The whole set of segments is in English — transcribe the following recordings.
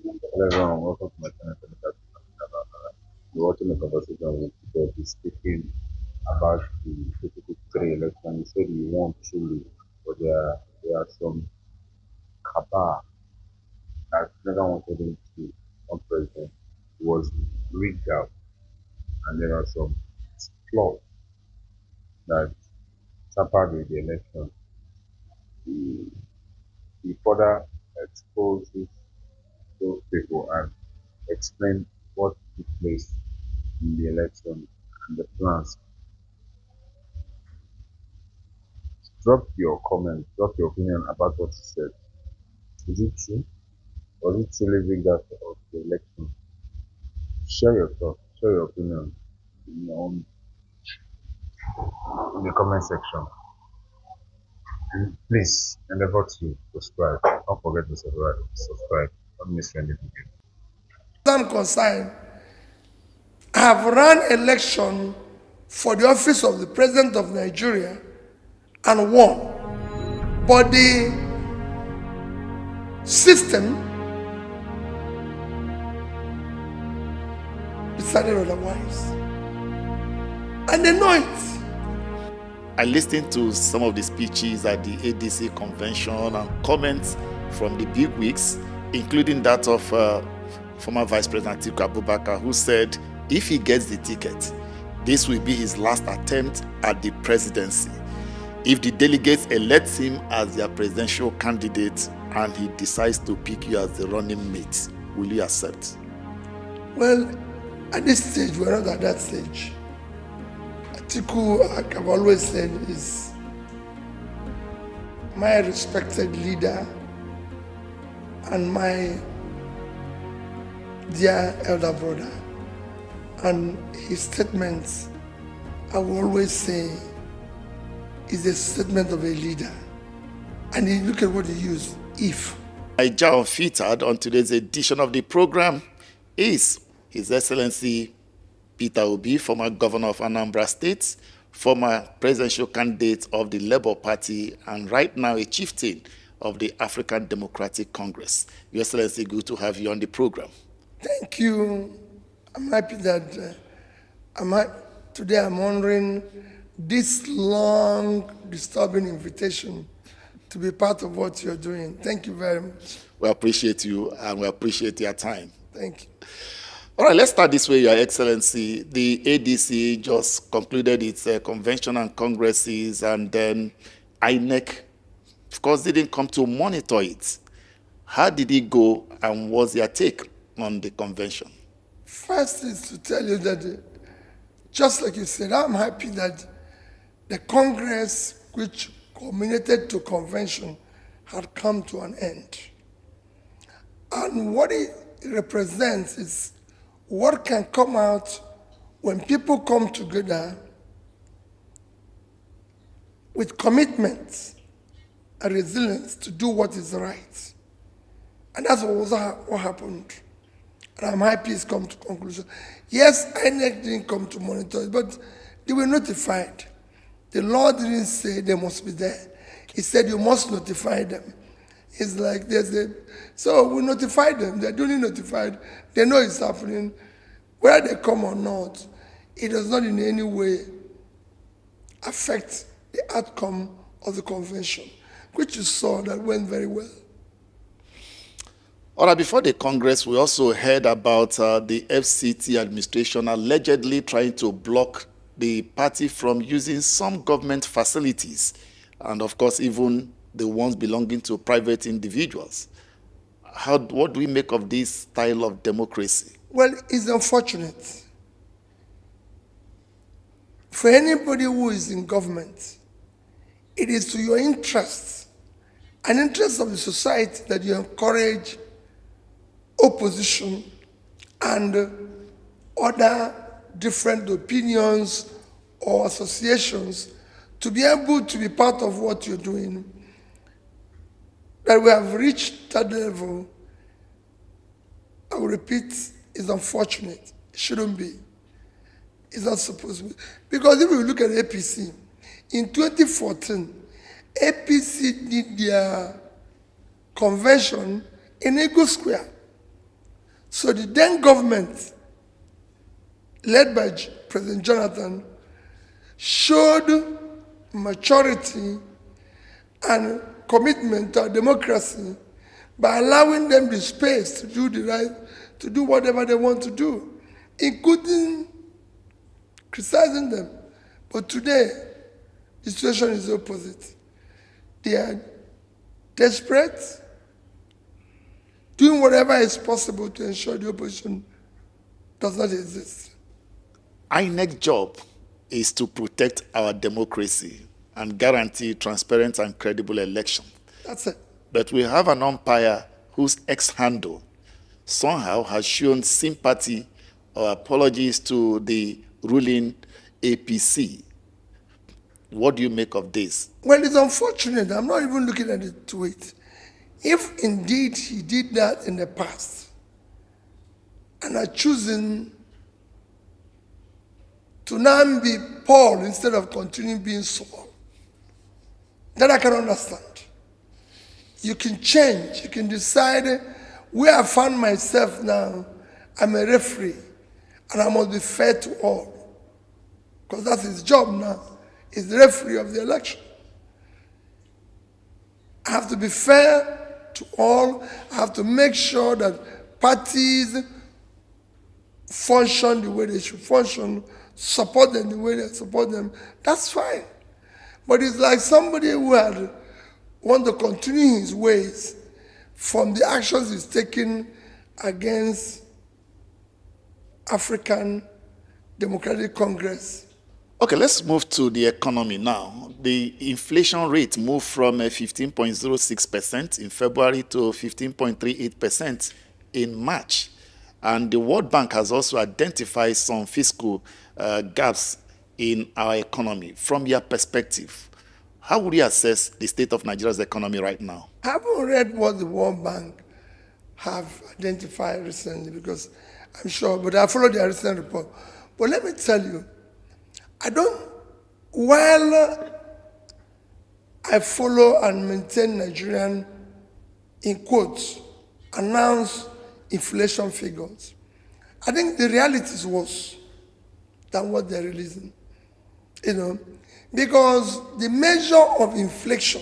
Hello everyone, welcome to my channel. We're watching a conversation with God. He's speaking about the 2023 election. He said he won truly, but there are some cabal that never wanted him to become president. He was rigged out, and there are some flaws that tampered with the election. He, he further exposes those people and explained what took place in the election and the plans. Drop your comment, drop your opinion about what he said. Is it true? Was it truly rigged out of the election? Share your thoughts, share your opinion in your own in the comment section. And please endeavor to subscribe. Don't forget to subscribe. Don't miss anything. I'm concerned, I have run election for the office of the President of Nigeria and won. But the system decided otherwise. And they know it. I listened to some of the speeches at the ADC convention and comments from the bigwigs, including that of former Vice President Atiku Abubakar, who said if he gets the ticket, this will be his last attempt at the presidency. If the delegates elect him as their presidential candidate and he decides to pick you as the running mate, will you accept? Well, at this stage, we're not at that stage. Atiku, like I've always said, is my respected leader and my dear elder brother. And his statements, I will always say, is a statement of a leader. And you look at what he used, if. Naija Unfiltered on today's edition of the program is His Excellency Peter Obi, former governor of Anambra State, former presidential candidate of the Labour Party, and right now a chieftain of the African Democratic Congress. Your Excellency, good to have you on the program. Thank you. I'm happy that today I'm honoring this long, disturbing invitation to be part of what you're doing. Thank you very much. We appreciate you and we appreciate your time. Thank you. All right, let's start this way, Your Excellency. The ADC just concluded its convention and congresses, and then INEC, of course, didn't come to monitor it. How did it go, and what's your take on the convention? First is to tell you that, just like you said, I'm happy that the Congress, which culminated to convention, had come to an end. And what it represents is what can come out when people come together with commitment and resilience to do what is right. And that's what happened. And I'm happy it's come to conclusion. Yes, INEC didn't come to monitor it, but they were notified. The law didn't say they must be there. He said you must notify them. It's like so we notified them. They're duly notified. They know it's happening. Whether they come or not, it does not in any way affect the outcome of the convention, which you saw that went very well. All right, before the Congress, we also heard about the FCT administration allegedly trying to block the party from using some government facilities, and of course, even the ones belonging to private individuals. What do we make of this style of democracy? Well, it's unfortunate. For anybody who is in government, it is to your interests and interest of the society that you encourage opposition and other different opinions or associations to be able to be part of what you're doing. That we have reached that level, I will repeat, is unfortunate. It shouldn't be. It's not supposed to be. Because if you look at APC, in 2014, APC did their convention in Eagle Square. So the then government, led by President Jonathan, showed maturity and commitment to our democracy by allowing them the space to do the right, to do whatever they want to do, including criticizing them. But today, the situation is the opposite. They are desperate, doing whatever is possible to ensure the opposition does not exist. INEC's job is to protect our democracy and guarantee transparent and credible election. That's it. But we have an umpire whose ex-handle somehow has shown sympathy or apologies to the ruling APC. What do you make of this? Well, it's unfortunate. I'm not even looking at the tweet. If indeed he did that in the past and are choosing to now be Paul instead of continuing being Saul, then I can understand. You can change. You can decide where I find myself now. I'm a referee, and I must be fair to all, because that's his job now. He's the referee of the election. I have to be fair to all. I have to make sure that parties function the way they should function, support them the way they support them. That's fine. But it's like somebody who had want to continue his ways from the actions he's taken against African Democratic Congress. Okay, let's move to the economy now. The inflation rate moved from 15.06% in February to 15.38% in March. And the World Bank has also identified some fiscal gaps in our economy. From your perspective, how would you assess the state of Nigeria's economy right now? I haven't read what the World Bank have identified recently, because I'm sure, but I followed their recent report. But let me tell you, while I follow and maintain Nigerian, in quotes, announced inflation figures, I think the reality is worse than what they're releasing. Because the measure of inflation,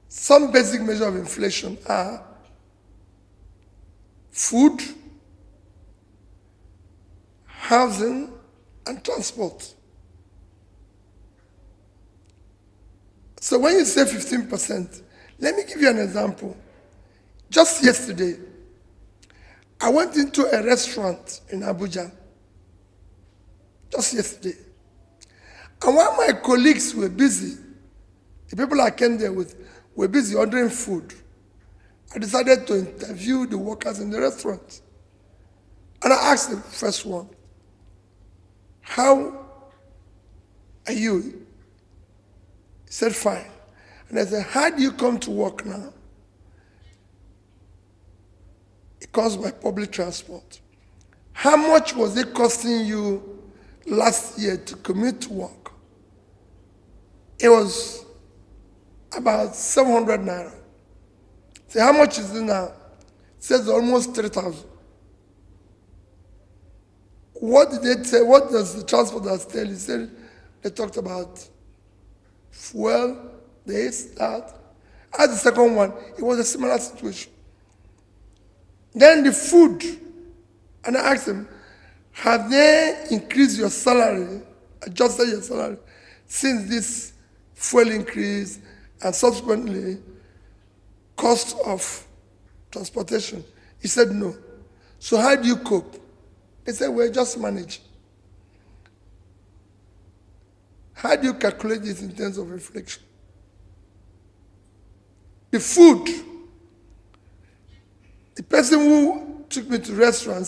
some basic measure of inflation are food, housing, and transport. So when you say 15%, let me give you an example. Just yesterday, I went into a restaurant in Abuja. Just yesterday. And while my colleagues were busy, the people I came there with were busy ordering food, I decided to interview the workers in the restaurant. And I asked the first one, "How are you?" He said, "Fine." And I said, "How do you come to work now?" It comes by public transport. "How much was it costing you last year to commute to work?" It was about 700 naira. So how much is it now? It says almost 3,000. What did they say? What does the transporters tell you? He said they talked about fuel, this, that. As the second one, it was a similar situation. Then the food, and I asked him, "Have they increased your salary, adjusted your salary, since this fuel increase and subsequently cost of transportation?" He said, "No." "So how do you cope?" They said, "We're just managing." How do you calculate this in terms of inflation? The food, the person who took me to the restaurant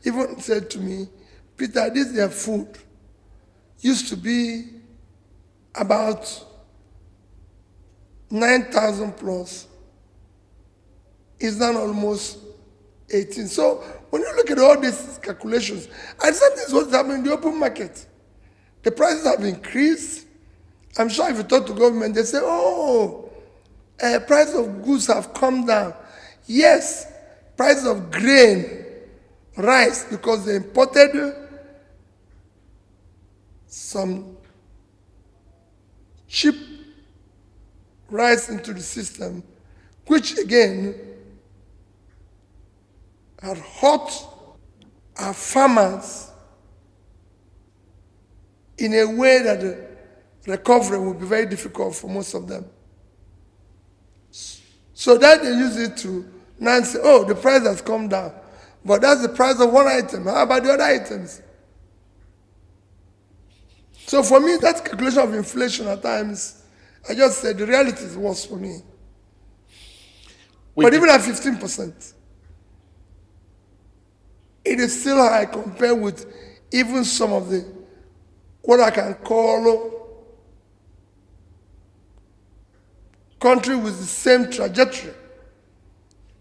even said to me, "Peter, this their food used to be about 9,000 plus. It's now almost 18. So when you look at all these calculations, and something is what's happening in the open market. The prices have increased. I'm sure if you talk to government, they say, "Oh, price of goods have come down." Yes, prices of grain rise because they imported some cheap rice into the system, which again had hurt our farmers in a way that the recovery will be very difficult for most of them. So that they use it to now say, oh, the price has come down. But that's the price of one item. How about the other items? So for me, that calculation of inflation at times, I just said the reality is worse for me. But even at 15%, it is still high compared with even some of the, what I can call, country with the same trajectory.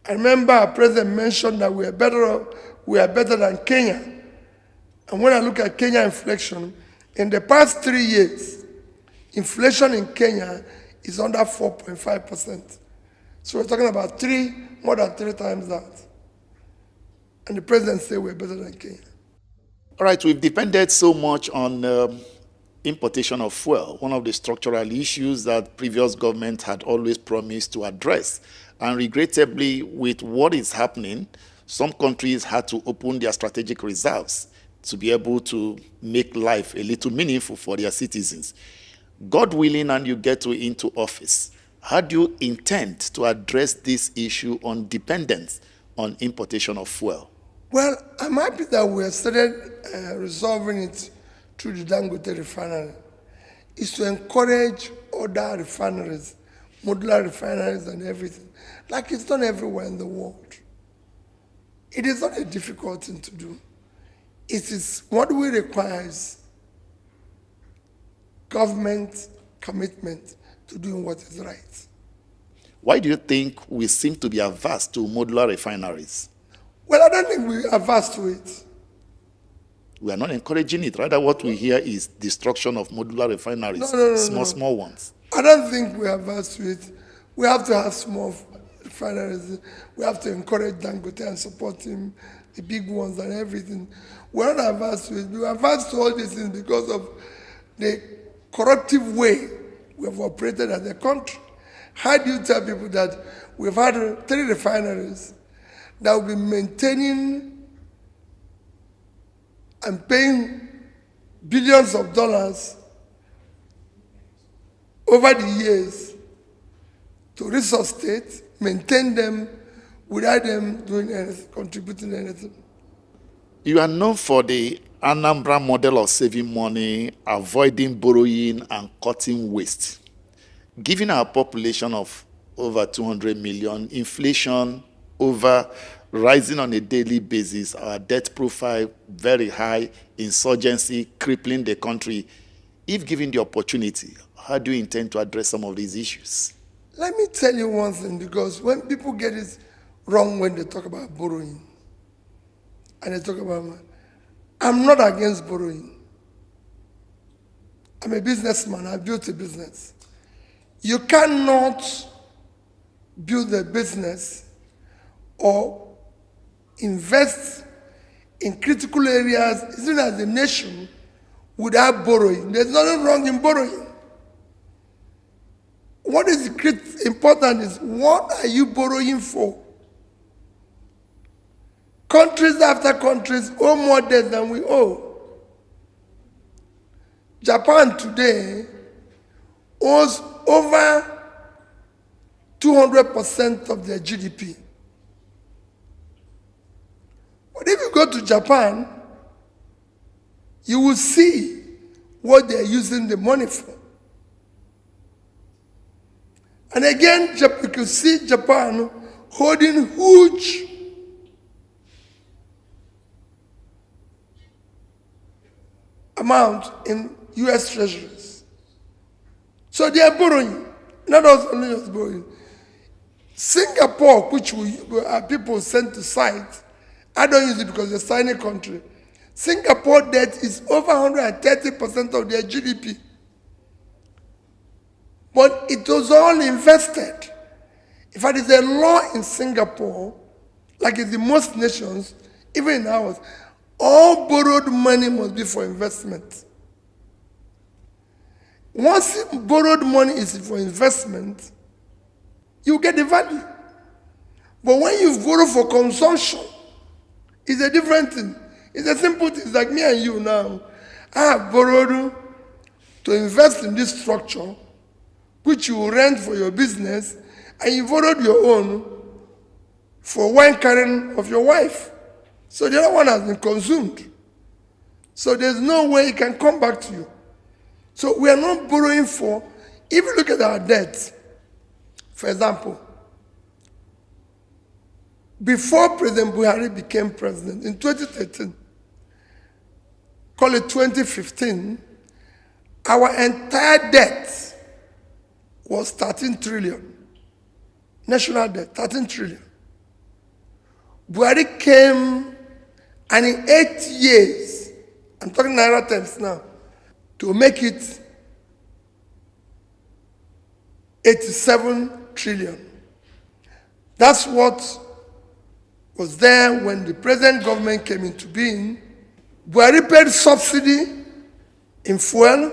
I remember our president mentioned that we are better than Kenya. And when I look at Kenya inflation, in the past 3 years, inflation in Kenya is under 4.5%. So we're talking about more than three times that. And the president said we're better than Kenya. All right, we've depended so much on importation of fuel, one of the structural issues that previous government had always promised to address. And regrettably, with what is happening, some countries had to open their strategic reserves to be able to make life a little meaningful for their citizens. God willing, and you get into office, how do you intend to address this issue on dependence on importation of fuel? Well, I'm happy that we have started resolving it through the Dangote refinery. Is to encourage other refineries, modular refineries and everything, like it's done everywhere in the world. It is not a difficult thing to do. It is what we require is government commitment to doing what is right. Why do you think we seem to be averse to modular refineries? Well, I don't think we are averse to it. We are not encouraging it. Rather, what we hear is destruction of modular refineries, small ones. I don't think we are averse to it. We have to have small refineries. We have to encourage Dangote and support him, the big ones and everything. We're not averse to it. We are averse to all these things because of the corruptive way we have operated as a country. How do you tell people that we've had 3 refineries that will be maintaining and paying billions of dollars over the years to resuscitate, maintain them without them doing anything, contributing anything? You are known for the Anambra model of saving money, avoiding borrowing, and cutting waste. Given our population of over 200 million, inflation rising on a daily basis, our debt profile very high, insurgency crippling the country, if given the opportunity, how do you intend to address some of these issues? Let me tell you one thing, because when people get it wrong when they talk about borrowing, and they talk about money, I'm not against borrowing. I'm a businessman. I built a business. You cannot build a business or invest in critical areas, even as a nation, without borrowing. There's nothing wrong in borrowing. What is important is, what are you borrowing for? Countries after countries owe more debt than we owe. Japan today owes over 200% of their GDP. But if you go to Japan, you will see what they're using the money for. And again, you can see Japan holding huge amount in US treasuries. So they are borrowing, not us only just borrowing. Singapore, which people sent to cite, I don't use it because it's a tiny country. Singapore debt is over 130% of their GDP. But it was all invested In fact, there's a law in Singapore, like in the most nations, even in ours, all borrowed money must be for investment. Once borrowed money is for investment, you get the value. But when you borrow for consumption, it's a different thing. It's a simple thing. It's like me and you now. I have borrowed to invest in this structure, which you rent for your business, and you borrowed your own for wine carrying of your wife. So the other one has been consumed. So there's no way it can come back to you. So we are not borrowing for, if you look at our debt, for example, before President Buhari became president, in 2013, call it 2015, our entire debt was 13 trillion. National debt, 13 trillion. Buhari came, and in 8 years, I'm talking Naira terms now, to make it 87 trillion. That's what was there when the present government came into being. Buhari paid subsidy in fuel.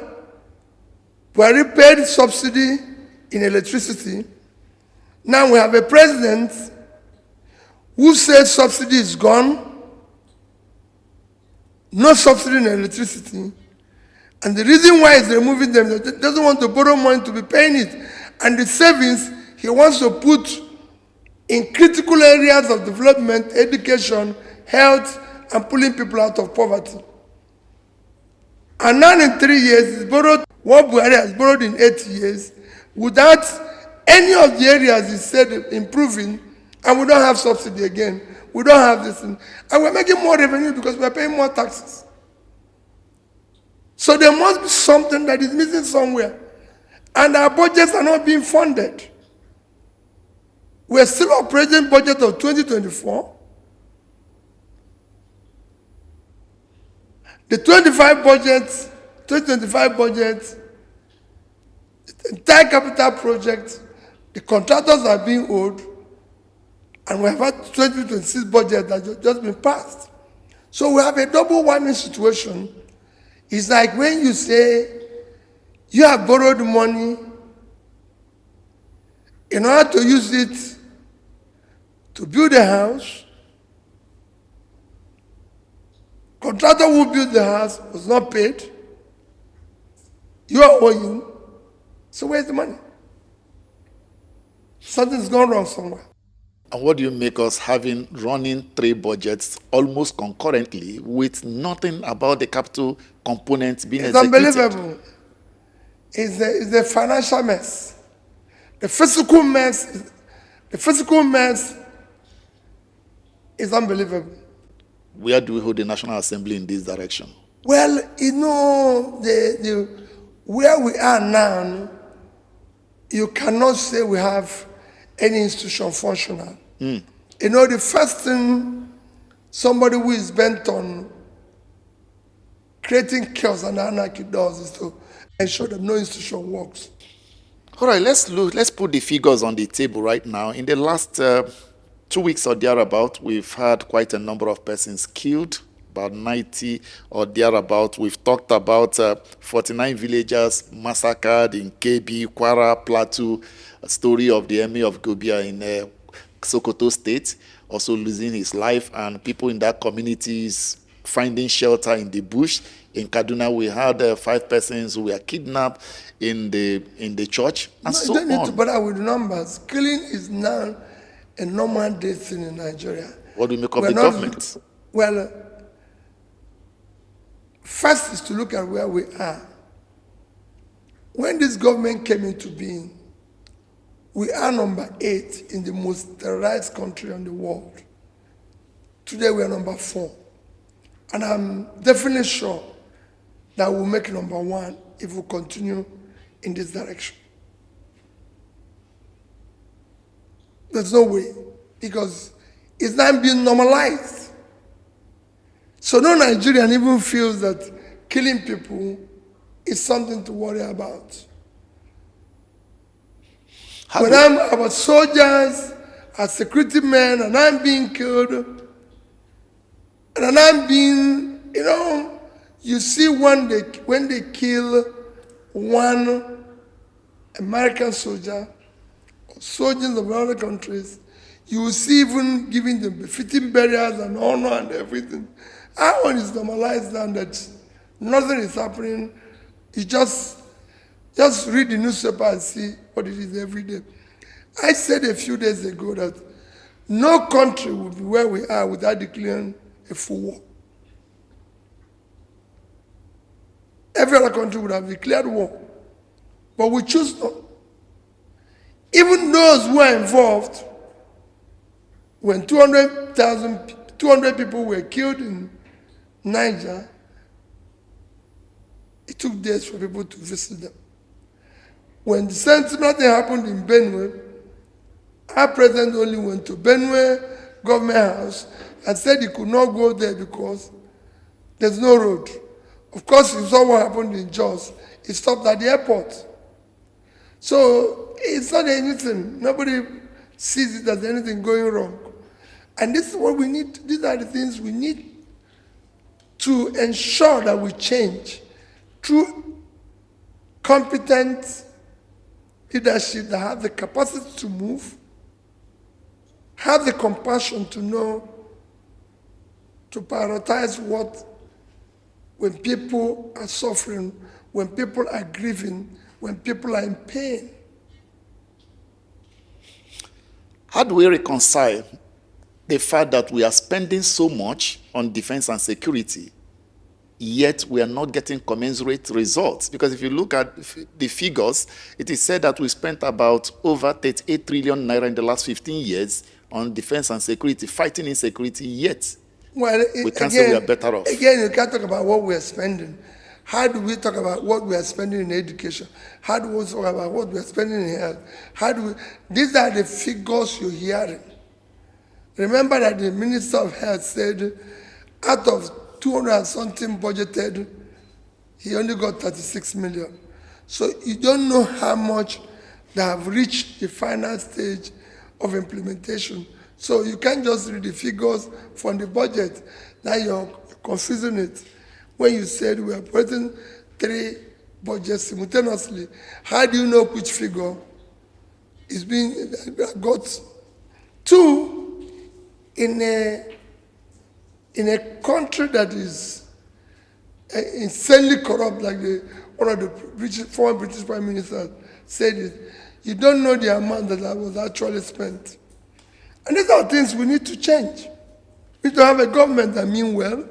Buhari paid subsidy in electricity. Now we have a president who says subsidy is gone, no subsidy in electricity, and the reason why he's removing them is that he doesn't want to borrow money to be paying it, and the savings he wants to put in critical areas of development, education, health, and pulling people out of poverty. And now in 3 years, he's borrowed what Buhari has borrowed in 8 years without any of the areas he said improving, and we don't have subsidy again. We don't have this thing. And we're making more revenue because we're paying more taxes. So there must be something that is missing somewhere. And our budgets are not being funded. We're still operating budget of 2024. The 2025 budget, the entire capital project, the contractors are being owed, and we have had 2026 budget that has just been passed. So we have a double whammy situation. It's like when you say you have borrowed money in order to use it to build a house. Contractor who built the house was not paid. You are owing. So where's the money? Something's gone wrong somewhere. And what do you make us having running 3 budgets almost concurrently with nothing about the capital component being executed? It's unbelievable. It's a financial mess. The physical mess is unbelievable. Where do we hold the National Assembly in this direction? Well, you know, where we are now, you cannot say we have any institution functional. You know, the first thing somebody who is bent on creating chaos and anarchy does is to ensure that no institution works. All right, let's put the figures on the table right now. In the last 2 weeks or thereabout, we've had quite a number of persons killed, about 90 or thereabout. We've talked about 49 villagers massacred in KB, Kwara, Plateau, a story of the Emir of Gobia in Sokoto State, also losing his life, and people in that community finding shelter in the bush. In Kaduna, we had 5 persons who were kidnapped in the church, and so on. You don't need to bother with numbers. Killing is now a normal day thing in Nigeria. What do we make of the government? Well, first is to look at where we are. When this government came into being, we are number 8 in the most terrorized country in the world. Today we are number 4. And I'm definitely sure that we'll make number 1 if we continue in this direction. There's no way, because it's not being normalized. So no Nigerian even feels that killing people is something to worry about. When I'm our soldiers, our security men, and I'm being killed, and I'm being, you see when they kill one American soldier, or soldiers of other countries, you will see even giving them befitting burials and honor and everything. Our one is normalized now that nothing is happening. You just read the newspaper and see what it is every day. I said a few days ago that no country would be where we are without declaring a full war. Every other country would have declared war. But we choose not. Even those who are involved, when 200 people were killed in Niger, it took days for people to visit them. When the same thing happened in Benue, our president only went to Benue government house and said he could not go there because there's no road. Of course, you saw what happened in Jos. He stopped at the airport. So it's not anything. Nobody sees it as anything going wrong. And this is what we need. These are the things we need to ensure that we change through competent leadership that have the capacity to move, have the compassion to know, to prioritize what, when people are suffering, when people are grieving, when people are in pain. How do we reconcile the fact that we are spending so much on defense and security, yet we are not getting commensurate results? Because if you look at the figures, it is said that we spent about over 38 trillion naira in the last 15 years on defense and security, fighting insecurity, yet we can't say we are better off. Again, you can't talk about what we are spending. How do we talk about what we are spending in education? How do we talk about what we are spending in health? These are the figures you're hearing. Remember that the Minister of Health said out of 200 and something budgeted, he only got 36 million. So you don't know how much they have reached the final stage of implementation. So you can't just read the figures from the budget. Now you're confusing it. When you said we are putting 3 budgets simultaneously, how do you know which figure is being got? 2, in a country that is insanely corrupt, like one of the former British Prime Minister said it, you don't know the amount that was actually spent. And these are things we need to change. We need to have a government that means well,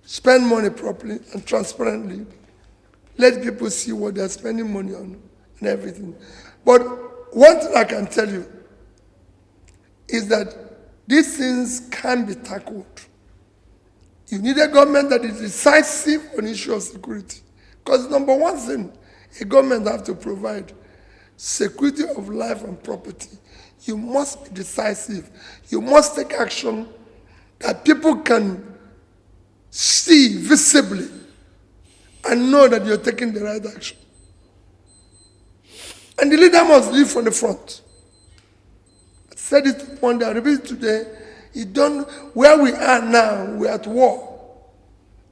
spend money properly and transparently, let people see what they're spending money on and everything. But one thing I can tell you is that these things can be tackled. You need a government that is decisive on issue of security. Because number one thing, a government has to provide security of life and property. You must be decisive. You must take action that people can see visibly and know that you're taking the right action. And the leader must lead from the front. I said it one day, I repeat it today. Where we are now, we're at war.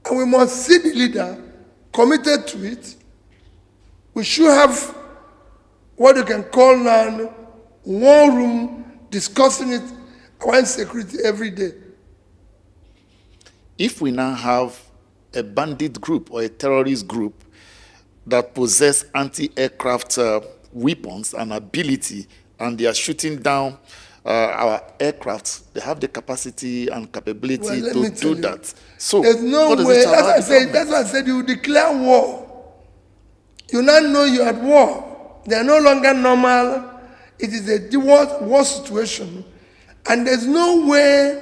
And we must see the leader committed to it. We should have what you can call now war room discussing it around security every day. If we now have a bandit group or a terrorist group that possess anti-aircraft weapons and ability, and they are shooting down our aircraft, they have the capacity and capability to do that. So there's no way. That's why I said you declare war. You now know you're at war. They are no longer normal. It is a war situation. And there's no way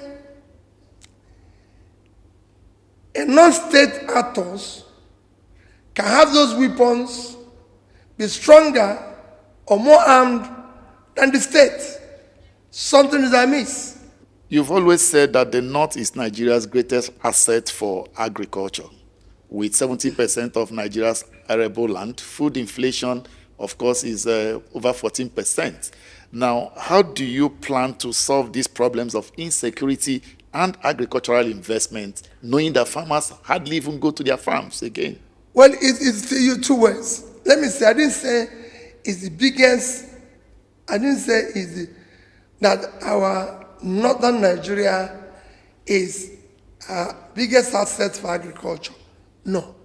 a non-state actors can have those weapons, be stronger or more armed than the state. Something is amiss. You've always said that the North is Nigeria's greatest asset for agriculture. With 70% of Nigeria's arable land, food inflation of course, is over 14%. Now, how do you plan to solve these problems of insecurity and agricultural investment, knowing that farmers hardly even go to their farms again? Well, it's two ways. Let me say, I didn't say it's the biggest, I didn't say that our northern Nigeria is biggest asset for agriculture. No.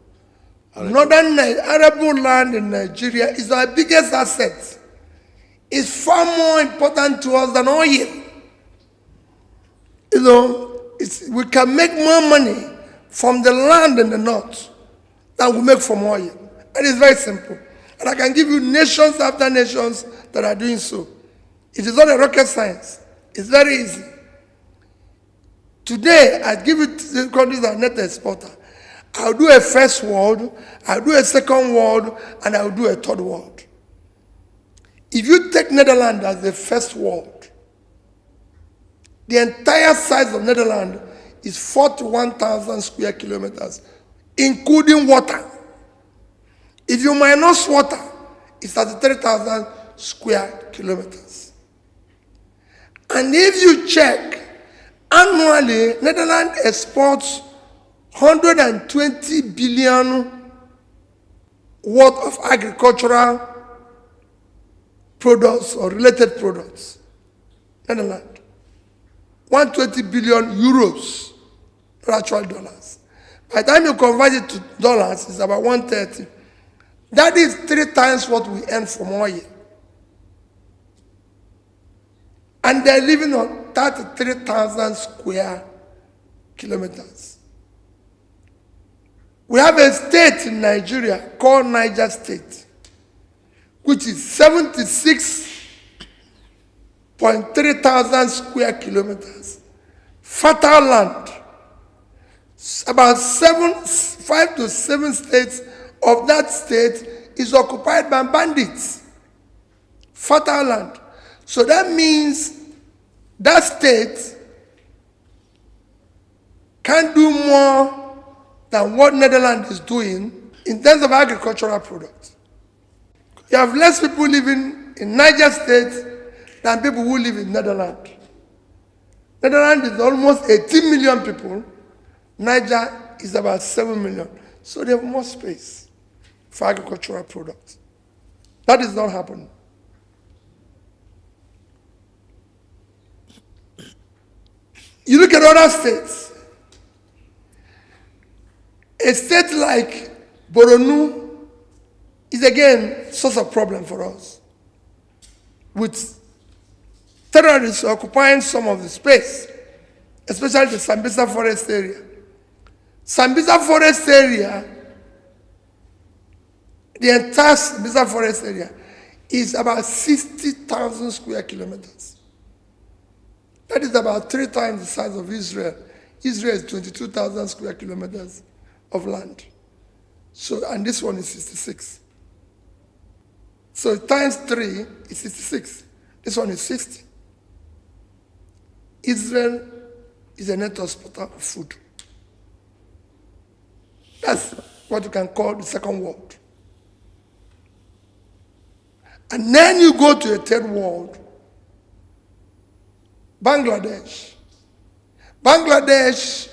Northern arable land in Nigeria is our biggest asset. It's far more important to us than oil. We can make more money from the land in the north than we make from oil. And it's very simple. And I can give you nations after nations that are doing so. It is not a rocket science. It's very easy. Today, I give it to the countries that are net exporter. I'll do a first world, I'll do a second world, and I'll do a third world. If you take Netherlands as the first world, the entire size of Netherlands is 41,000 square kilometers, including water. If you minus water, it's 33,000 square kilometers. And if you check, annually, Netherlands exports 120 billion worth of agricultural products or related products. Netherlands. 120 billion euros, not actual dollars. By the time you convert it to dollars, it's about 130. That is 3 times what we earn from oil. And they're living on 33,000 square kilometers. We have a state in Nigeria called Naija State, which is 76.3 thousand square kilometers. Fertile land. About 5 to 7 states of that state is occupied by bandits. Fertile land. So that means that state can do more than what Netherlands is doing in terms of agricultural products. You have less people living in Niger State than people who live in Netherlands. Netherlands is almost 18 million people. Niger is about 7 million. So they have more space for agricultural products. That is not happening. You look at other states. A state like Borno is again source of problem for us, with terrorists occupying some of the space, especially the Sambisa forest area. Sambisa forest area, the entire Sambisa forest area is about 60,000 square kilometers. That is about 3 times the size of Israel. Israel is 22,000 square kilometers of land. So, and this one is 66. So times 3 is 66. This one is 60. Israel is a net exporter of food. That's what you can call the second world. And then you go to a third world, Bangladesh. Bangladesh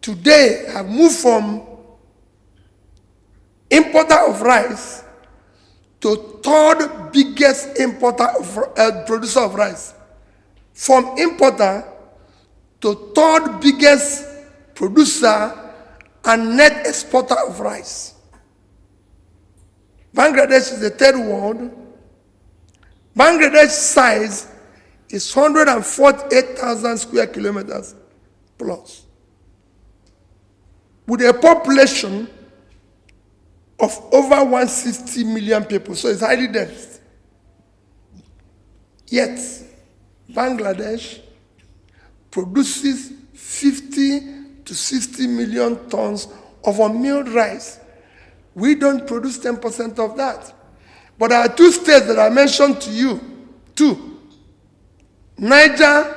today have moved from importer of rice to third biggest importer of producer of rice. From importer to third biggest producer and net exporter of rice. Bangladesh is the third world. Bangladesh's size is 148,000 square kilometers plus, with a population of over 160 million people, so it's highly dense. Yet, Bangladesh produces 50 to 60 ton tons of unmilled rice. We don't produce 10% of that. But there are 2 states that I mentioned to you, 2. Niger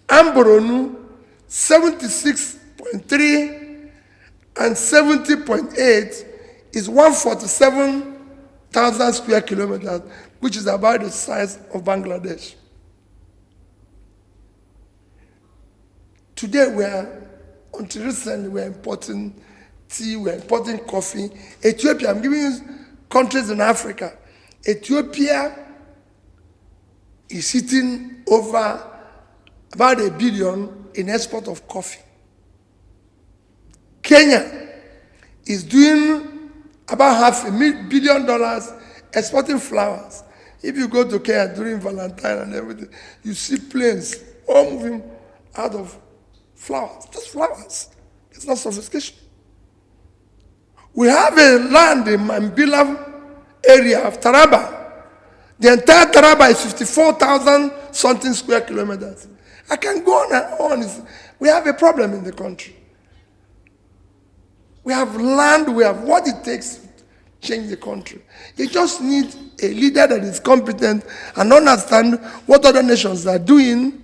and Borno, 76.3 and 70.8 is 147,000 1,000 square kilometers, which is about the size of Bangladesh. Today, until recently, we're importing tea, we're importing coffee. Ethiopia, I'm giving you countries in Africa. Ethiopia is sitting over about $1 billion in export of coffee. Kenya is doing about $500 million exporting flowers. If you go to Kenya during Valentine and everything, you see planes all moving out of flowers, just flowers. It's not sophistication. We have a land in Mambila area of Taraba. The entire Taraba is 54,000 something square kilometers. I can go on and on. We have a problem in the country. We have land, we have what it takes to change the country. You just need a leader that is competent and understand what other nations are doing.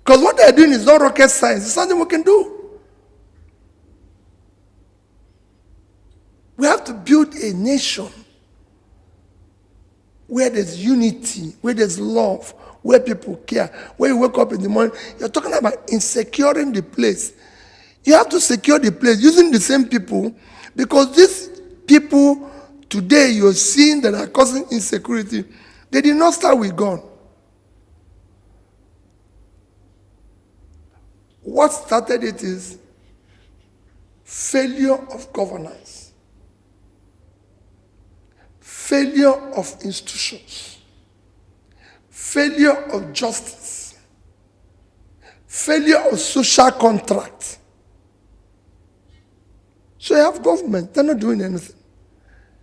Because what they're doing is not rocket science, it's something we can do. We have to build a nation where there's unity, where there's love, where people care, where you wake up in the morning. You're talking about insecuring the place. You have to secure the place using the same people, because these people today you're seeing that are causing insecurity, they did not start with gun. What started it is failure of governance, failure of institutions, failure of justice, failure of social contract. So you have government, they're not doing anything.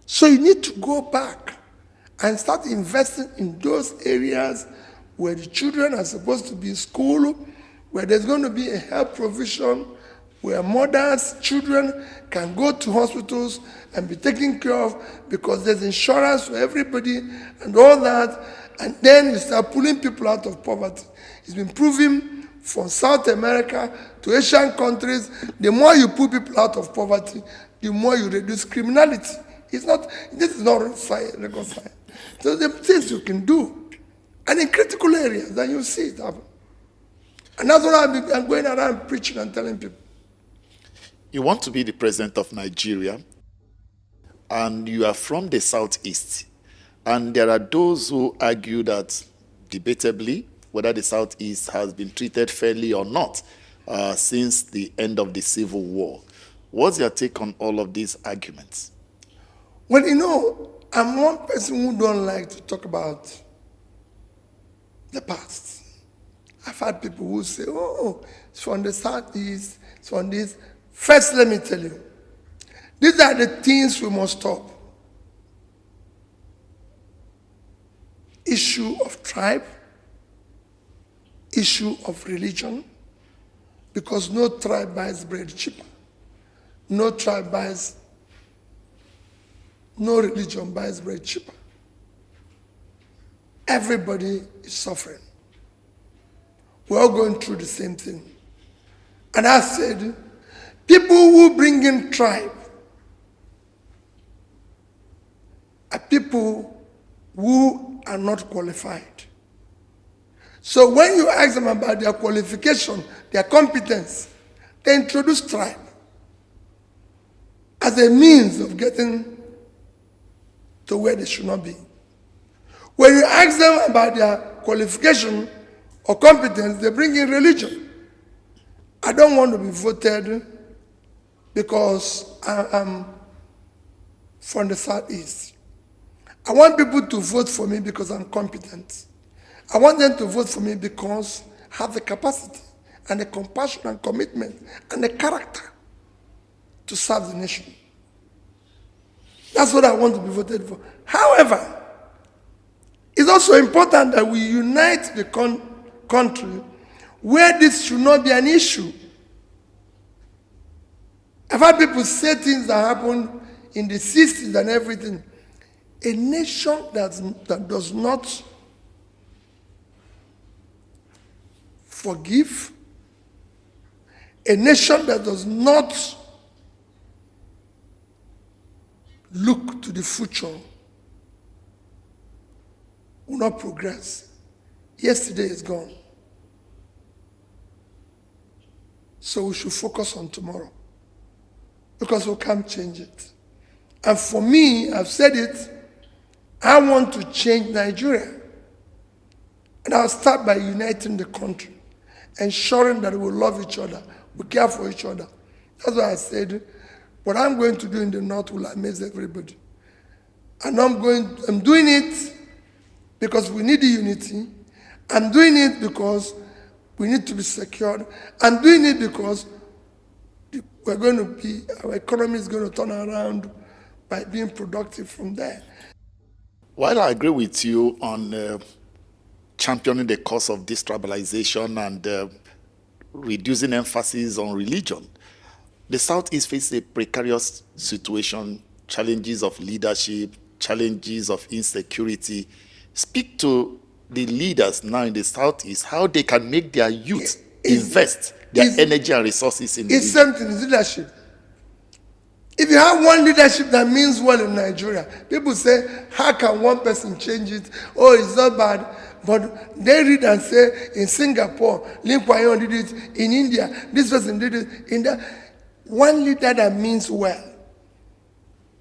So you need to go back and start investing in those areas where the children are supposed to be in school, where there's going to be a health provision, where mothers, children can go to hospitals and be taken care of because there's insurance for everybody and all that. And then you start pulling people out of poverty. It's been proven from South America to Asian countries, the more you pull people out of poverty, the more you reduce criminality. This is not reconciled. So the things you can do. And in critical areas, then you see it happen. And that's what I'm going around preaching and telling people. You want to be the president of Nigeria, and you are from the Southeast. And there are those who argue that, debatably, whether the Southeast has been treated fairly or not since the end of the Civil War. What's your take on all of these arguments? Well, you know, I'm one person who don't like to talk about the past. I've had people who say, oh, it's from the Southeast, it's from this. First, let me tell you, these are the things we must stop. Issue of tribe, issue of religion, because no tribe buys bread cheaper. No tribe buys, no religion buys bread cheaper. Everybody is suffering. We're all going through the same thing. And I said, people who bring in tribe are people who are not qualified. So when you ask them about their qualification, their competence, they introduce tribe as a means of getting to where they should not be. When you ask them about their qualification or competence, they bring in religion. I don't want to be voted because I'm from the Southeast. I want people to vote for me because I'm competent. I want them to vote for me because I have the capacity and the compassion and commitment and the character to serve the nation. That's what I want to be voted for. However, it's also important that we unite the country where this should not be an issue. I've had people say things that happened in the 60s and everything. A nation that does not forgive, a nation that does not look to the future, will not progress. Yesterday is gone. So we should focus on tomorrow, because we can't change it. And for me, I've said it, I want to change Nigeria. And I'll start by uniting the country, ensuring that we love each other, we care for each other. That's why I said, what I'm going to do in the North will amaze everybody. And I'm doing it because we need the unity. I'm doing it because we need to be secured. I'm doing it because our economy is going to turn around by being productive from there. While I agree with you on championing the cause of destabilization and reducing emphasis on religion, the Southeast faces a precarious situation, challenges of leadership, challenges of insecurity. Speak to the leaders now in the Southeast, how they can make their youth invest their energy and resources in it's something, it's leadership. If you have one leadership that means well in Nigeria, people say, how can one person change it? Oh, it's not bad. But they read and say, in Singapore, Lin Kuan Yew did it. In India, this person did it. In that, one leader that means well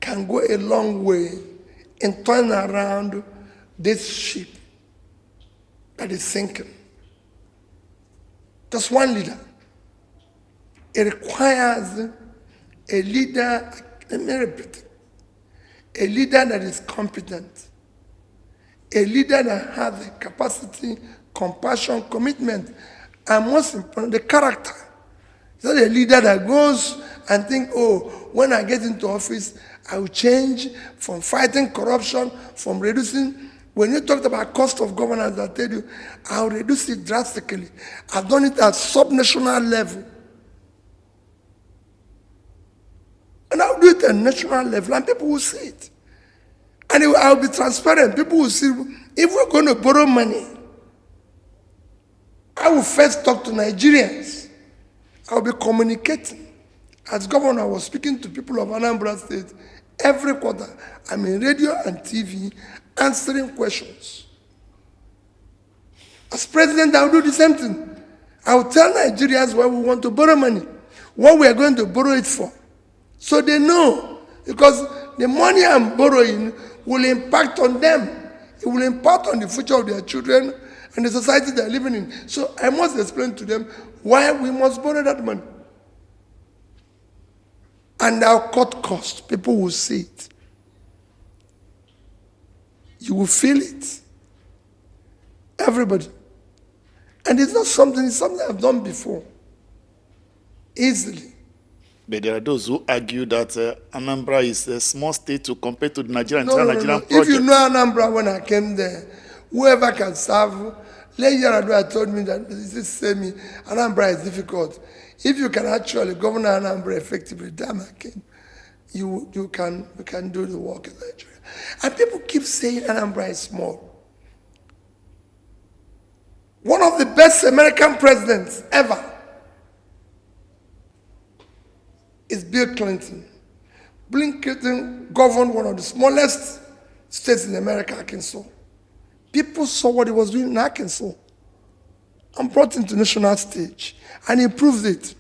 can go a long way in turning around this ship that is sinking. Just one leader. It requires a leader, let me repeat, a leader that is competent, a leader that has the capacity, compassion, commitment, and most important, the character. It's not a leader that goes and thinks, oh, when I get into office, I will change from fighting corruption, from reducing. When you talked about cost of governance, I tell you, I'll reduce it drastically. I've done it at subnational level. And I'll do it at national level, and people will see it. And I'll be transparent. People will see, if we're going to borrow money, I will first talk to Nigerians. I'll be communicating. As governor, I was speaking to people of Anambra State every quarter. I'm in radio and TV answering questions. As president, I'll do the same thing. I'll tell Nigerians where we want to borrow money, what we are going to borrow it for. So they know, because the money I'm borrowing will impact on them. It will impact on the future of their children and the society they're living in. So I must explain to them why we must borrow that money. And I'll cut costs. People will see it. You will feel it. Everybody. And it's not something, it's something I've done before. Easily. But there are those who argue that Anambra is a small state to compare to the Nigerian No. project. If you know Anambra, when I came there, whoever can serve, later I told me that this semi Anambra is difficult. If you can actually govern Anambra effectively, damn I can, you can do the work in Nigeria. And people keep saying Anambra is small. One of the best American presidents ever is Bill Clinton. Bill Clinton governed one of the smallest states in America, Arkansas. People saw what he was doing in Arkansas and brought him to the national stage and improved it.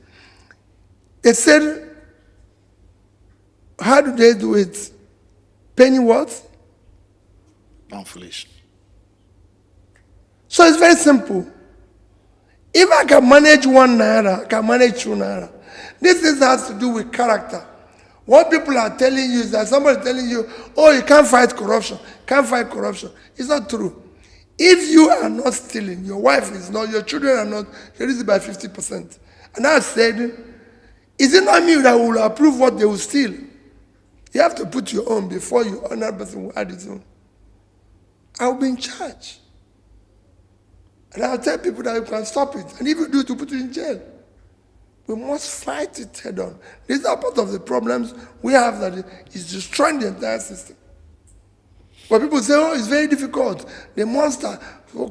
They said, how do they do it? Penny what? Pound foolish. So it's very simple. If I can manage 1 naira, I can manage 2 naira. This has to do with character. What people are telling you is that somebody telling you, oh, you can't fight corruption, can't fight corruption. It's not true. If you are not stealing, your wife is not, your children are not, you reduce it by 50%. And I said, is it not me that will approve what they will steal? You have to put your own before you another person will add his own. I will be in charge. And I'll tell people that you can stop it. And if you do it, to put you in jail. We must fight it head on. These are part of the problems we have that is destroying the entire system. But people say, oh, it's very difficult. The monster,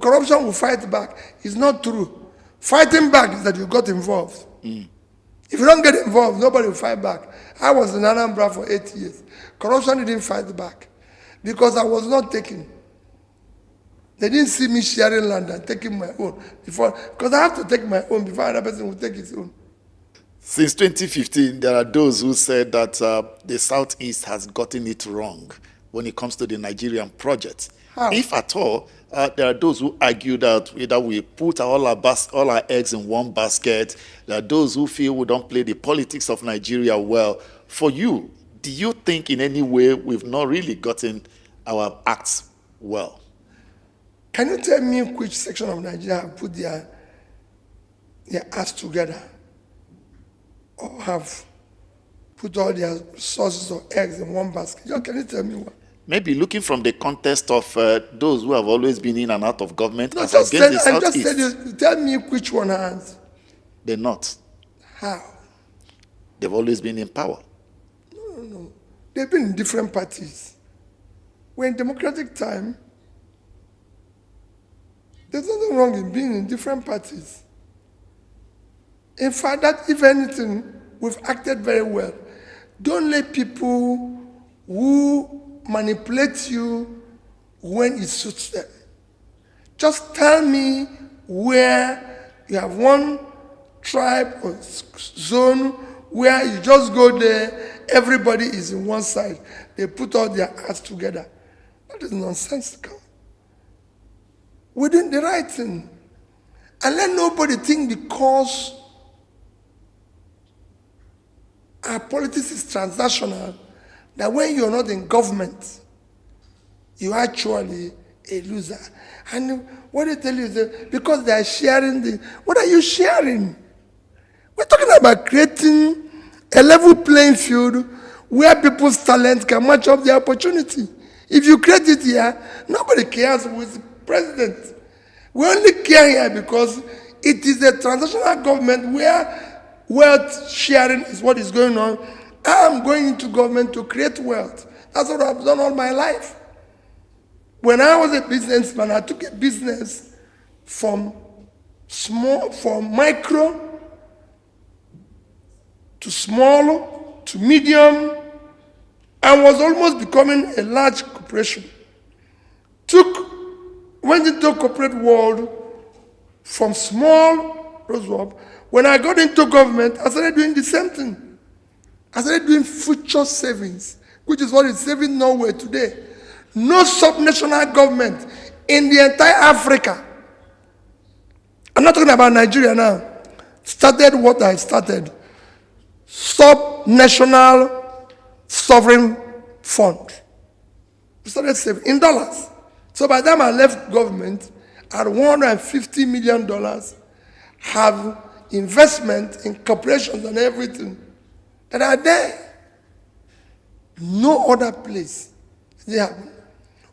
corruption will fight back. It's not true. Fighting back is that you got involved. If you don't get involved, nobody will fight back. I was in Anambra for 8 years. Corruption didn't fight back because I was not taking. They didn't see me sharing land and taking my own before, because I have to take my own before another person will take his own. Since 2015, there are those who said that the Southeast has gotten it wrong when it comes to the Nigerian project. How? If at all, there are those who argue that either we put all our eggs in one basket. There are those who feel we don't play the politics of Nigeria well. For you, do you think in any way we've not really gotten our acts well? Can you tell me which section of Nigeria have put their acts together, or have put all their resources or eggs in one basket? Can you tell me what? Maybe looking from the context of those who have always been in and out of government No, as against the Southeast. just tell you, tell me which one has. They're not. How? They've always been in power. No. They've been in different parties. We're in democratic time. There's nothing wrong in being in different parties. In fact, that if anything, we've acted very well. Don't let people who manipulate you when it suits them. Just tell me where you have one tribe or zone where you just go there, everybody is in one side. They put all their acts together. That is nonsensical. We're doing the right thing. And let nobody think because our politics is transactional that when you're not in government, you're actually a loser. And what they tell you is that because they are sharing what are you sharing? We're talking about creating a level playing field where people's talent can match up the opportunity. If you create it here, nobody cares who is president. We only care here because it is a transitional government where wealth sharing is what is going on. I'm going into government to create wealth. That's what I've done all my life. When I was a businessman, I took a business from micro to small to medium, and was almost becoming a large corporation. Went into corporate world from small, rose up. When I got into government, I started doing the same thing. I started doing future savings, which is what is saving Norway today. No subnational government in the entire Africa, I'm not talking about Nigeria now, started what I started. Subnational sovereign fund. We started saving in dollars. So by the time I left government, I had $150 million, have investment in corporations and everything that are there. No other place they happen.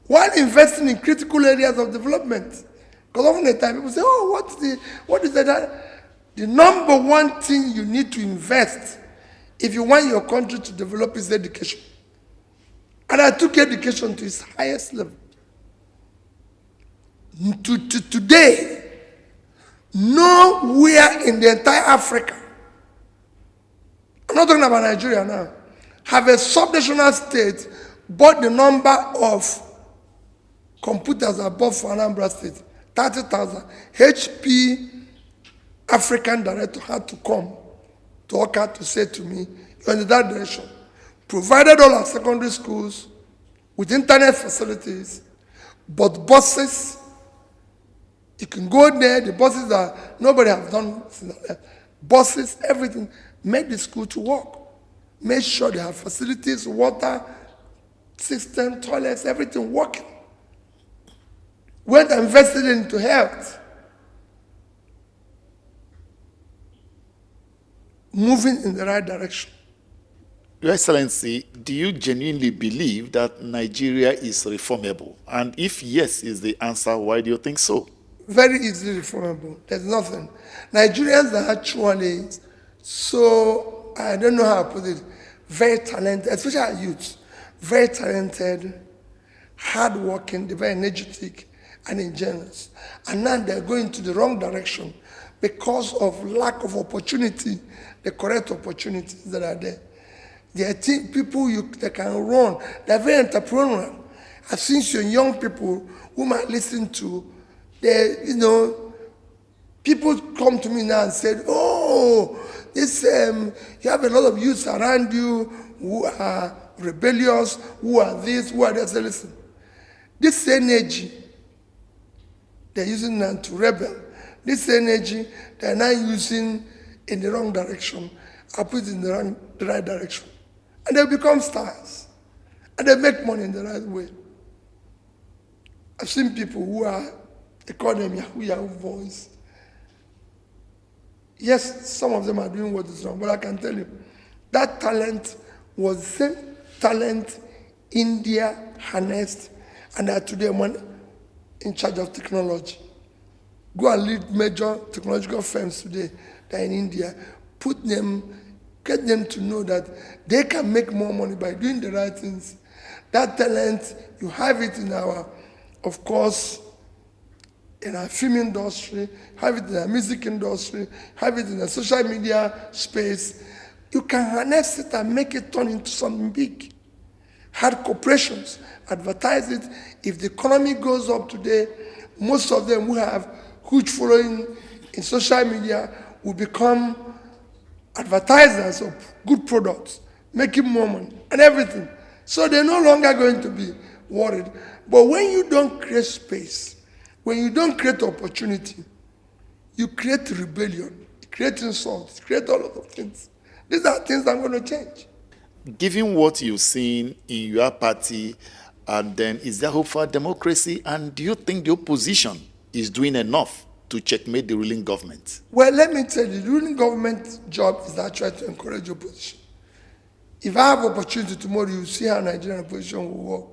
While investing in critical areas of development. Because often the time people say, oh, what is that? The number one thing you need to invest if you want your country to develop is education. And I took education to its highest level. Today, nowhere in the entire Africa, I'm not talking about Nigeria now, have a subnational state bought the number of computers above for Anambra State, 30,000. HP African director had to come to Oka to say to me, you're in that direction. Provided all our secondary schools with internet facilities, but buses, you can go there, the buses are, nobody has done buses, everything, make the school to work. Make sure they have facilities, water, system, toilets, everything working. Went invested into health. Moving in the right direction. Your Excellency, do you genuinely believe that Nigeria is reformable? And if yes is the answer, why do you think so? Very easily reformable. There's nothing. Nigerians are actually so, I don't know how to put it, very talented, especially our youth, very talented, hardworking, they're very energetic and ingenious. And now they're going to the wrong direction because of lack of opportunity, the correct opportunities that are there. There are people that can run, they're very entrepreneurial. I've seen some young people whom I listen to, people come to me now and said, oh, you have a lot of youths around you who are rebellious, who are this, who are that. So listen, this energy they're using now to rebel, this energy they're now using in the wrong direction, I put it in the right direction. And they become stars. And they make money in the right way. I've seen people who are, they call them Yahoo boys. Yes, some of them are doing what is wrong, but I can tell you, that talent was the same talent India harnessed, and are today one in charge of technology. Go and lead major technological firms today that are in India, get them to know that they can make more money by doing the right things. That talent, you have it in of course, in our film industry, have it in our music industry, have it in the social media space. You can harness it and make it turn into something big. Had corporations advertise it. If the economy goes up today, most of them who have huge following in social media will become advertisers of good products, making more money and everything. So they're no longer going to be worried. But when you don't create space, when you don't create opportunity, you create rebellion, you create insults, you create all of those things. These are things that are going to change. Given what you've seen in your party, and then is there hope for democracy? And do you think the opposition is doing enough to checkmate the ruling government? Well, let me tell you, the ruling government's job is actually to encourage opposition. If I have opportunity tomorrow, you see how Nigerian opposition will work.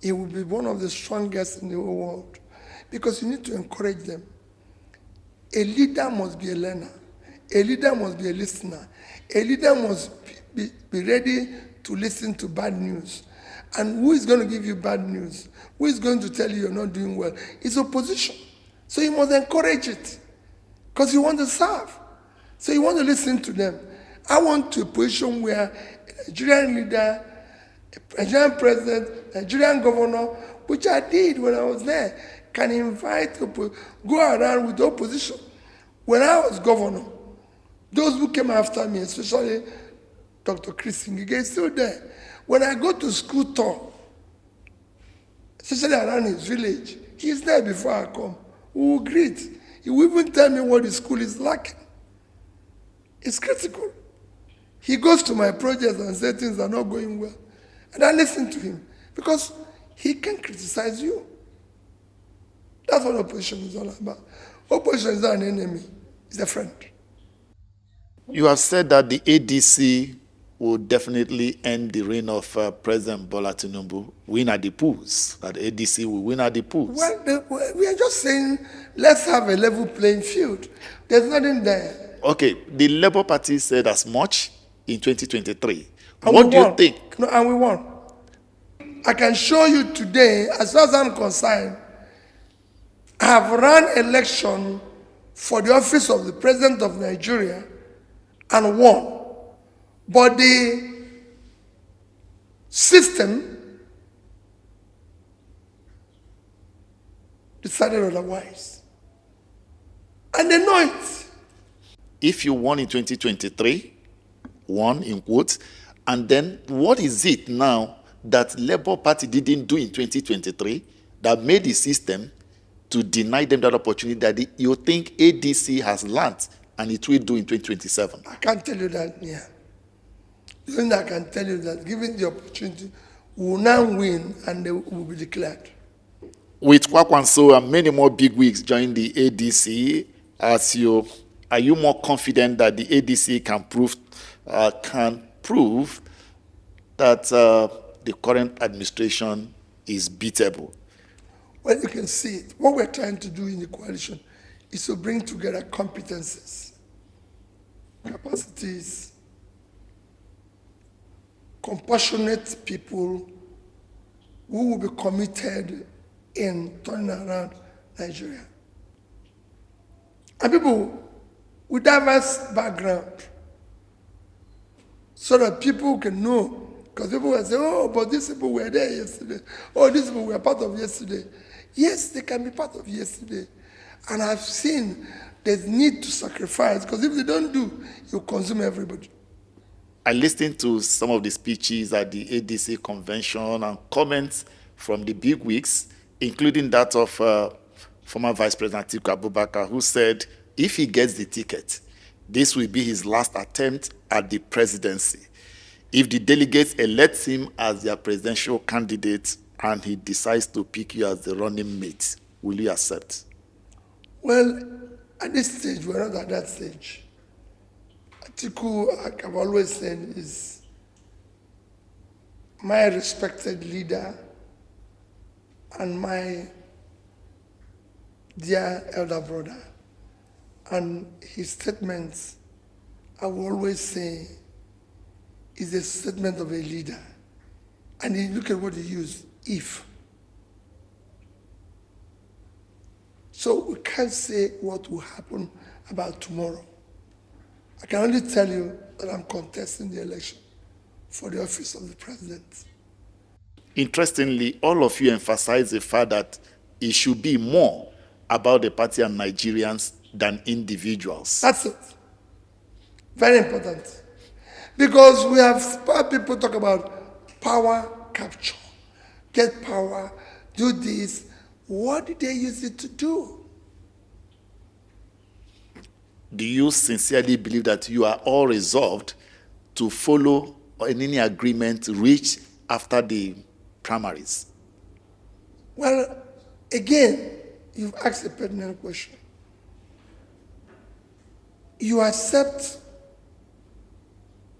It will be one of the strongest in the whole world, because you need to encourage them. A leader must be a learner. A leader must be a listener. A leader must be ready to listen to bad news. And who is going to give you bad news? Who is going to tell you you're not doing well? It's opposition. So you must encourage it, because you want to serve. So you want to listen to them. I want to a position where a Nigerian leader, a Nigerian president, Nigerian governor, which I did when I was there, can invite, go around with the opposition. When I was governor, those who came after me, especially Dr. Chris Ngige, is still there. When I go to school tour, especially around his village, he's there before I come. We will greet. He will even tell me what the school is lacking. It's critical. He goes to my projects and says things are not going well. And I listen to him, because he can criticize you. That's what opposition is all about. Opposition is not an enemy, it's a friend. You have said that the ADC will definitely end the reign of President Bola Tinubu, win at the polls, that the ADC will win at the polls. Well, we are just saying, let's have a level playing field. There's nothing there. Okay, the Labour Party said as much in 2023. And what do you think? No, and we won. I can show you today, as far as I'm concerned, I have run election for the office of the President of Nigeria and won. But the system decided otherwise. And they know it. If you won in 2023, won in quotes, and then what is it now that Labour Party didn't do in 2023 that made the system to deny them that opportunity that you think ADC has learned and it will do in 2027? I can't tell you that, yeah. The only thing I can tell you that given the opportunity, we will now win and they will be declared. With Kwankwaso and many more big wigs join the ADC, are you more confident that the ADC can prove that the current administration is beatable? Well, you can see it. What we're trying to do in the coalition is to bring together competences, capacities, compassionate people who will be committed in turning around Nigeria. And people with diverse background, so that people can know Because people will say, oh, but these people were there yesterday. Oh, these people were part of yesterday. Yes, they can be part of yesterday. And I've seen there's need to sacrifice, because if they don't do, you consume everybody. I listened to some of the speeches at the ADC convention and comments from the bigwigs, including that of former Vice President Atiku Abubakar, who said if he gets the ticket, this will be his last attempt at the presidency. If the delegates elect him as their presidential candidate and he decides to pick you as the running mate, will you accept? Well, at this stage, we're not at that stage. Atiku, like I've always said, is my respected leader and my dear elder brother. And his statements, I will always say, is a statement of a leader. And you look at what he used, if. So we can't say what will happen about tomorrow. I can only tell you that I'm contesting the election for the office of the president. Interestingly, all of you emphasize the fact that it should be more about the party and Nigerians than individuals. That's it. Very important. Because we have heard people talk about power capture, get power, do this. What did they use it to do? Do you sincerely believe that you are all resolved to follow any agreement reached after the primaries? Well, again, you've asked a pertinent question. You accept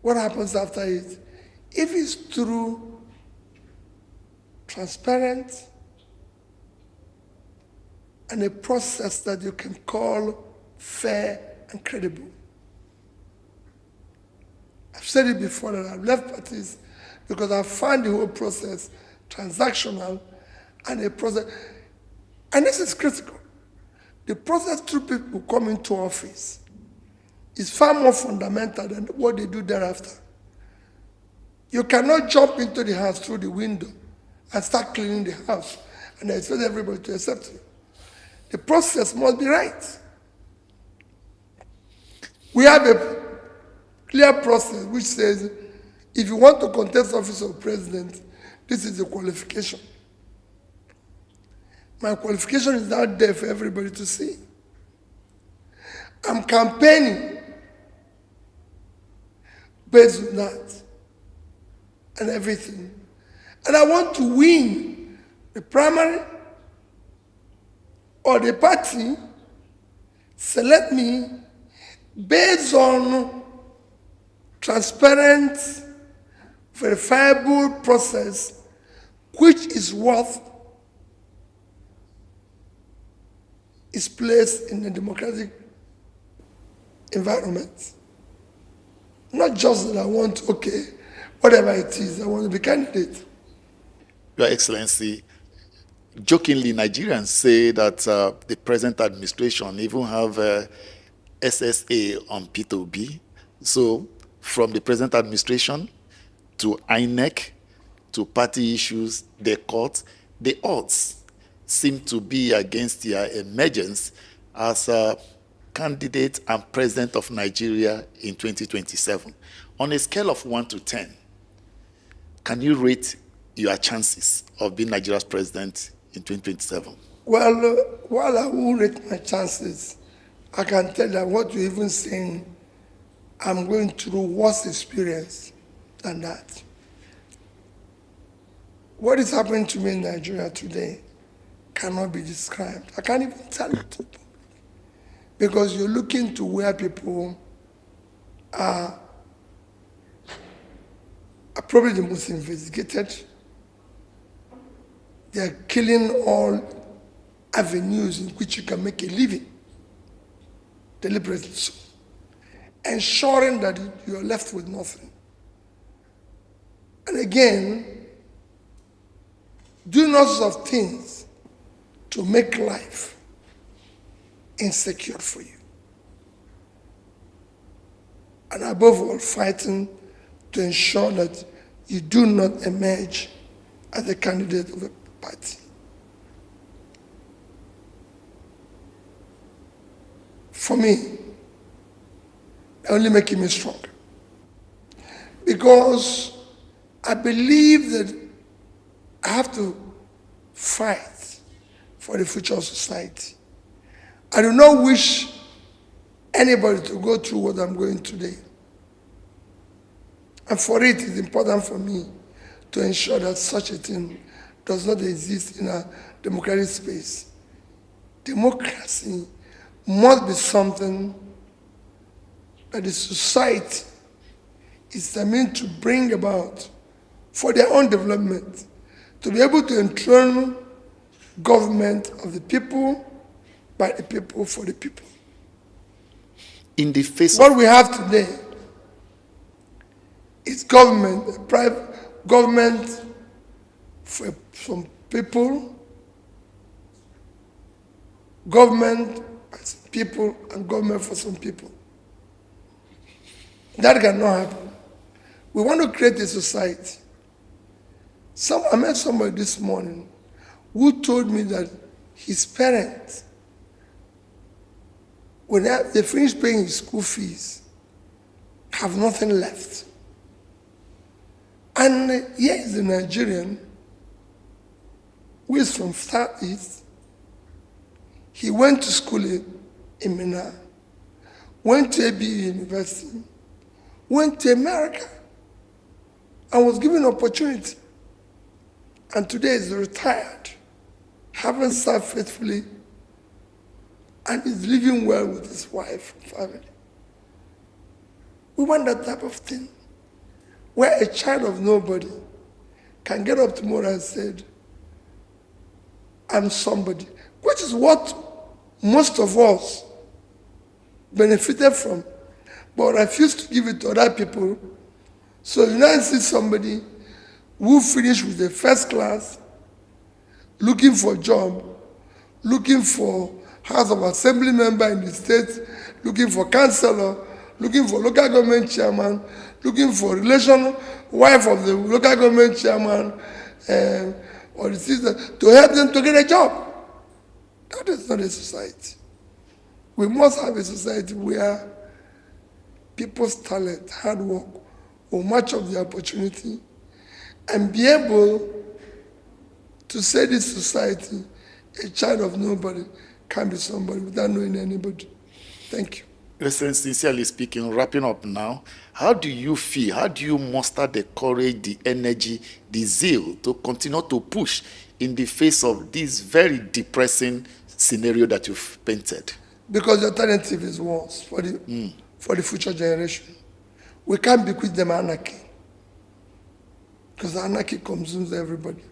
what happens after it. If it's through transparent and a process that you can call fair and credible. I've said it before that I've left parties because I found the whole process transactional and a process, and this is critical. The process through people come into office is far more fundamental than what they do thereafter. You cannot jump into the house through the window and start cleaning the house and expect everybody to accept you. The process must be right. We have a clear process which says if you want to contest office of president, this is the qualification. My qualification is out there for everybody to see. I'm campaigning based on that and everything. And I want to win the primary or the party select me based on transparent, verifiable process which is worth its place in a democratic environment. Not just that I want, okay, whatever it is, I want to be candidate. Your Excellency, jokingly, Nigerians say that the present administration even have SSA on P2B. So from the present administration to INEC to party issues, the court, the odds seem to be against their emergence as a candidate and president of Nigeria in 2027. On a scale of 1 to 10, can you rate your chances of being Nigeria's president in 2027? Well, while I will rate my chances, I can tell that what you're even saying, I'm going through worse experience than that. What is happening to me in Nigeria today cannot be described. I can't even tell it to people. Because you're looking to where people are probably the most investigated. They're killing all avenues in which you can make a living, deliberately so, ensuring that you are left with nothing. And again, doing all sorts of things to make life insecure for you. And above all, fighting to ensure that you do not emerge as a candidate of a party. For me, only making me stronger. Because I believe that I have to fight for the future of society. I do not wish anybody to go through what I'm going today. And for it, it's important for me to ensure that such a thing does not exist in a democratic space. Democracy must be something that the society is determined to bring about for their own development, to be able to enthrone government of the people, by the people, for the people. In the face What we have today is government, private government for some people, government by some people, and government for some people. That cannot happen. We want to create a society. I met somebody this morning who told me that his parents, when they finish paying his school fees, have nothing left. And here is a Nigerian who is from Southeast. He went to school in Minna, went to ABU University, went to America, and was given opportunity. And today is retired, having served faithfully, and is living well with his wife and family. We want that type of thing, where a child of nobody can get up tomorrow and say, I'm somebody, which is what most of us benefited from, but refuse to give it to other people. So you now see somebody who finished with a first class, looking for a job, looking for House of Assembly member in the state, looking for councillor, looking for local government chairman, looking for wife of the local government chairman or the sister to help them to get a job. That is not a society. We must have a society where people's talent, hard work, will match up the opportunity and be able to say this society, a child of nobody can be somebody without knowing anybody. Thank you. Listen, sincerely speaking, wrapping up now, how do you feel? How do you muster the courage, the energy, the zeal to continue to push in the face of this very depressing scenario that you've painted? Because the alternative is worse for the future generation. We can't bequeath them anarchy, because anarchy consumes everybody.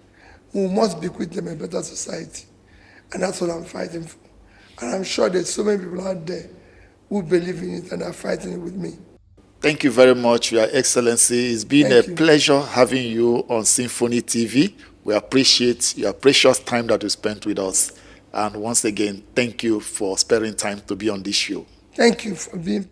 We must bequeath them a better society, and that's what I'm fighting for. And I'm sure there's so many people out there who believe in it and are fighting it with me. Thank you very much, Your Excellency. It's been a pleasure having you on Symphony TV. We appreciate your precious time that you spent with us. And once again, thank you for sparing time to be on this show. Thank you for being